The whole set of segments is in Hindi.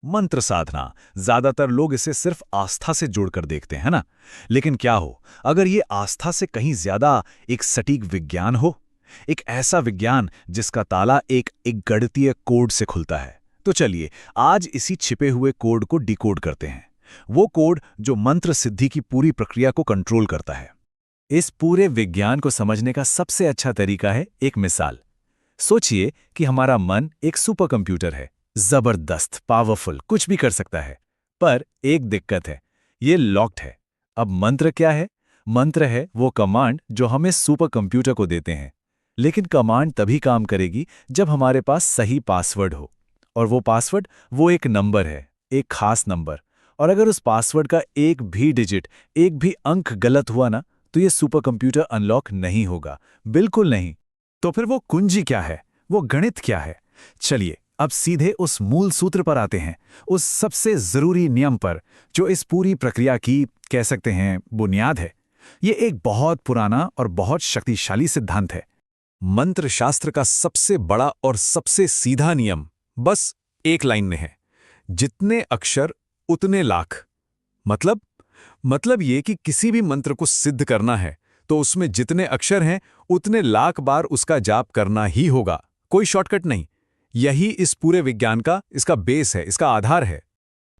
मंत्र साधना, ज्यादातर लोग इसे सिर्फ आस्था से जोड़कर देखते हैं ना। लेकिन क्या हो अगर ये आस्था से कहीं ज्यादा एक सटीक विज्ञान हो, एक ऐसा विज्ञान जिसका ताला एक गणितीय कोड से खुलता है। तो चलिए आज इसी छिपे हुए कोड को डिकोड करते हैं, वो कोड जो मंत्र सिद्धि की पूरी प्रक्रिया को कंट्रोल करता है। इस पूरे विज्ञान को समझने का सबसे अच्छा तरीका है एक मिसाल। सोचिए कि हमारा मन एक सुपर कंप्यूटर है, जबरदस्त, पावरफुल, कुछ भी कर सकता है। पर एक दिक्कत है, ये लॉक्ड है। अब मंत्र क्या है? मंत्र है वो कमांड जो हम इस सुपर कंप्यूटर को देते हैं। लेकिन कमांड तभी काम करेगी जब हमारे पास सही पासवर्ड हो। और वो पासवर्ड वो एक नंबर है, एक खास नंबर। और अगर उस पासवर्ड का एक भी डिजिट, एक भी अंक गलत हुआ ना, तो ये सुपर कंप्यूटर अनलॉक नहीं होगा, बिल्कुल नहीं। तो फिर वो कुंजी क्या है, वो गणित क्या है? चलिए अब सीधे उस मूल सूत्र पर आते हैं, उस सबसे जरूरी नियम पर जो इस पूरी प्रक्रिया की, कह सकते हैं, बुनियाद है। ये एक बहुत पुराना और बहुत शक्तिशाली सिद्धांत है। मंत्र शास्त्र का सबसे बड़ा और सबसे सीधा नियम बस एक लाइन में है, जितने अक्षर उतने लाख। मतलब ये कि किसी भी मंत्र को सिद्ध करना है तो उसमें जितने अक्षर हैं उतने लाख बार उसका जाप करना ही होगा, कोई शॉर्टकट नहीं। यही इस पूरे विज्ञान का, इसका बेस है, इसका आधार है।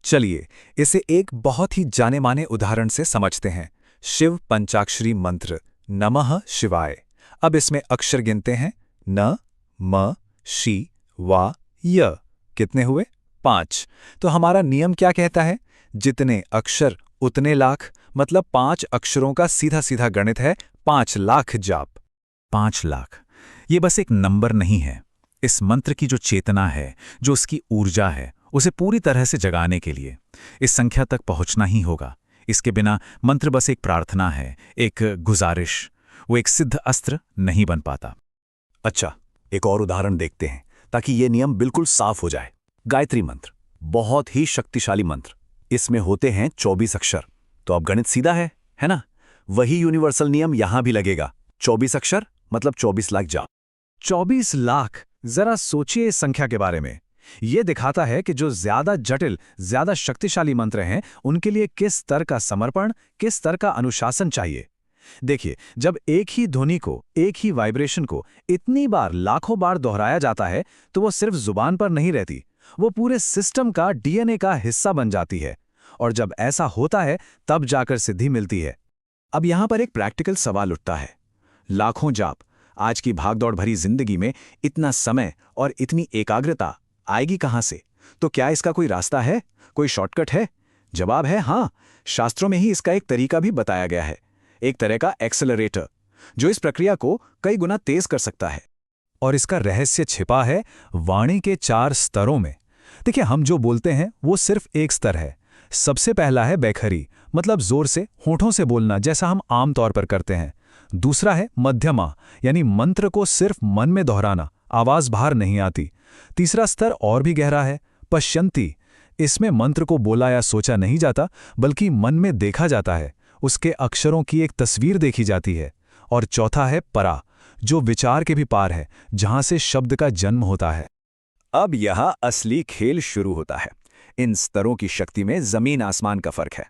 चलिए इसे एक बहुत ही जाने माने उदाहरण से समझते हैं। शिव पंचाक्षरी मंत्र नमः शिवाय। अब इसमें अक्षर गिनते हैं, न, म, शी, वा, य। कितने हुए? 5। तो हमारा नियम क्या कहता है? जितने अक्षर उतने लाख, मतलब 5 अक्षरों का सीधा सीधा गणित है 5 लाख जाप। 5 लाख ये बस एक नंबर नहीं है। इस मंत्र की जो चेतना है, जो उसकी ऊर्जा है, उसे पूरी तरह से जगाने के लिए इस संख्या तक पहुंचना ही होगा। इसके बिना मंत्र बस एक प्रार्थना है, एक गुजारिश, वो एक सिद्ध अस्त्र नहीं बन पाता। अच्छा, एक और उदाहरण देखते हैं ताकि ये नियम बिल्कुल साफ हो जाए। गायत्री मंत्र बहुत ही शक्तिशाली मंत्र। इसमें होते हैं 24 अक्षर। तो अब गणित सीधा है ना? वही यूनिवर्सल नियम यहां भी लगेगा। 24 अक्षर मतलब 24 लाख जाप। 24 लाख, जरा सोचिए इस संख्या के बारे में। यह दिखाता है कि जो ज्यादा जटिल, ज्यादा शक्तिशाली मंत्र हैं, उनके लिए किस स्तर का समर्पण, किस स्तर का अनुशासन चाहिए। देखिए, जब एक ही ध्वनि को, एक ही वाइब्रेशन को इतनी बार, लाखों बार दोहराया जाता है, तो वो सिर्फ जुबान पर नहीं रहती, वो पूरे सिस्टम का डीएनए का हिस्सा बन जाती है। और जब ऐसा होता है तब जाकर सिद्धि मिलती है। अब यहां पर एक प्रैक्टिकल सवाल उठता है। लाखों जाप, आज की भागदौड़ भरी जिंदगी में इतना समय और इतनी एकाग्रता आएगी कहां से? तो क्या इसका कोई रास्ता है, कोई शॉर्टकट है? जवाब है हां। शास्त्रों में ही इसका एक तरीका भी बताया गया है, एक तरह का एक्सेलरेटर, जो इस प्रक्रिया को कई गुना तेज कर सकता है। और इसका रहस्य छिपा है वाणी के 4 स्तरों में। देखिए, हम जो बोलते हैं वो सिर्फ एक स्तर है। सबसे पहला है बैखरी, मतलब जोर से, होठों से बोलना, जैसा हम आम तौर पर करते हैं। दूसरा है मध्यमा, यानी मंत्र को सिर्फ मन में दोहराना, आवाज बाहर नहीं आती। तीसरा स्तर और भी गहरा है, पश्यंती। इसमें मंत्र को बोला या सोचा नहीं जाता, बल्कि मन में देखा जाता है, उसके अक्षरों की एक तस्वीर देखी जाती है। और चौथा है परा, जो विचार के भी पार है, जहां से शब्द का जन्म होता है। अब यहां असली खेल शुरू होता है। इन स्तरों की शक्ति में जमीन आसमान का फर्क है।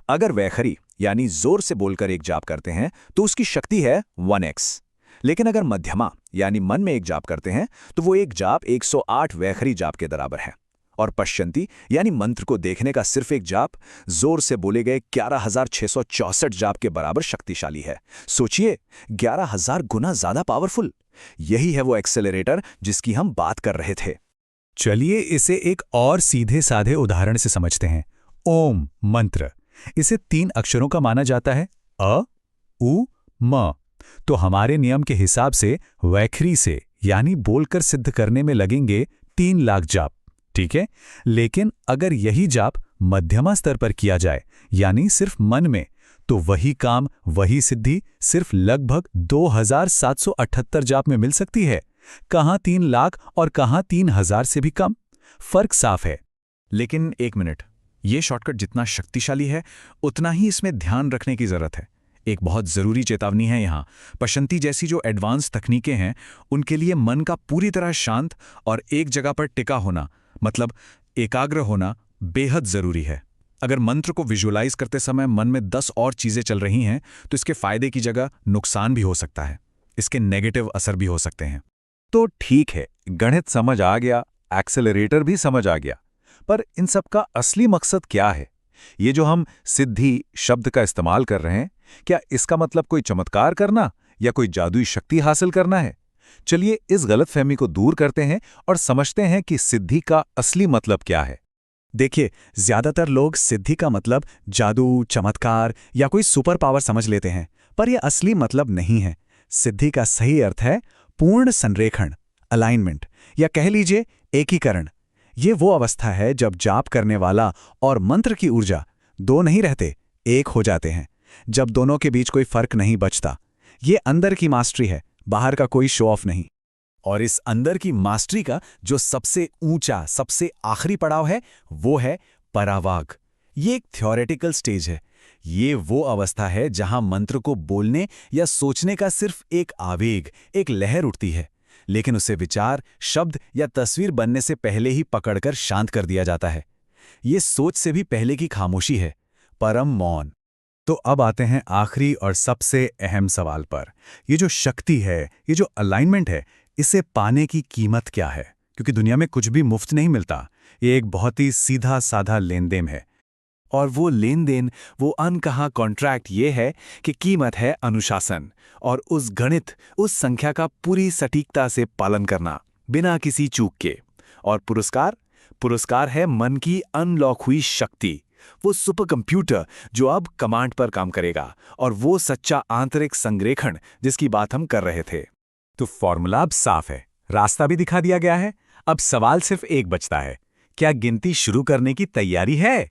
अगर वैखरी यानी जोर से बोलकर एक जाप करते हैं तो उसकी शक्ति है 1x। लेकिन अगर मध्यमा यानी मन में एक जाप करते हैं तो वो एक जाप 108 वैखरी जाप के बराबर है। और पश्यंती यानी मंत्र को देखने का सिर्फ एक जाप जोर से बोले गए 11,664 जाप के बराबर शक्तिशाली है। सोचिए, 11,000 गुना ज्यादा पावरफुल। यही है वो एक्सेलरेटर जिसकी हम बात कर रहे थे। चलिए इसे एक और सीधे साधे उदाहरण से समझते हैं। ओम मंत्र, इसे 3 अक्षरों का माना जाता है, अ, उ, म। तो हमारे नियम के हिसाब से वैखरी से यानी बोलकर सिद्ध करने में लगेंगे 3 लाख जाप, ठीक है? लेकिन अगर यही जाप मध्यमा स्तर पर किया जाए, यानी सिर्फ मन में, तो वही काम, वही सिद्धि सिर्फ लगभग 2,778 जाप में मिल सकती है। कहां 3 लाख और कहां 3,000 से भी कम। फर्क साफ है। लेकिन एक मिनट, ये शॉर्टकट जितना शक्तिशाली है उतना ही इसमें ध्यान रखने की जरूरत है। एक बहुत जरूरी चेतावनी है यहाँ। पशंती जैसी जो एडवांस तकनीकें हैं, उनके लिए मन का पूरी तरह शांत और एक जगह पर टिका होना, मतलब एकाग्र होना बेहद जरूरी है। अगर मंत्र को विजुअलाइज करते समय मन में 10 और चीजें चल रही हैं, तो इसके फायदे की जगह नुकसान भी हो सकता है, इसके नेगेटिव असर भी हो सकते हैं। तो ठीक है, गणित समझ आ गया, एक्सेलरेटर भी समझ आ गया, पर इन सब का असली मकसद क्या है? ये जो हम सिद्धि शब्द का इस्तेमाल कर रहे हैं, क्या इसका मतलब कोई चमत्कार करना या कोई जादुई शक्ति हासिल करना है? चलिए इस गलतफहमी को दूर करते हैं और समझते हैं कि सिद्धि का असली मतलब क्या है। देखिए, ज्यादातर लोग सिद्धि का मतलब जादू, चमत्कार या कोई सुपर पावर समझ लेते हैं, पर यह असली मतलब नहीं है। सिद्धि का सही अर्थ है पूर्ण संरेखण, अलाइनमेंट, या कह लीजिए एकीकरण। ये वो अवस्था है जब जाप करने वाला और मंत्र की ऊर्जा दो नहीं रहते, एक हो जाते हैं, जब दोनों के बीच कोई फर्क नहीं बचता। ये अंदर की मास्टरी है, बाहर का कोई शो ऑफ नहीं। और इस अंदर की मास्टरी का जो सबसे ऊंचा, सबसे आखिरी पड़ाव है, वो है परावाग। ये एक थ्योरेटिकल स्टेज है। ये वो अवस्था है जहां मंत्र को बोलने या सोचने का सिर्फ एक आवेग, एक लहर उठती है, लेकिन उसे विचार, शब्द या तस्वीर बनने से पहले ही पकड़कर शांत कर दिया जाता है। ये सोच से भी पहले की खामोशी है, परम मौन। तो अब आते हैं आखिरी और सबसे अहम सवाल पर। ये जो शक्ति है, ये जो अलाइनमेंट है, इसे पाने की कीमत क्या है? क्योंकि दुनिया में कुछ भी मुफ्त नहीं मिलता। ये एक बहुत ही सीधा साधा लेन देन है। और वो लेन देन, वो अनकहा कॉन्ट्रैक्ट ये है कि कीमत है अनुशासन और उस गणित, उस संख्या का पूरी सटीकता से पालन करना, बिना किसी चूक के। और पुरस्कार? पुरस्कार है मन की अनलॉक हुई शक्ति, वो सुपर कंप्यूटर जो अब कमांड पर काम करेगा, और वो सच्चा आंतरिक संरेखण जिसकी बात हम कर रहे थे। तो फॉर्मूला अब साफ है, रास्ता भी दिखा दिया गया है। अब सवाल सिर्फ एक बचता है, क्या गिनती शुरू करने की तैयारी है?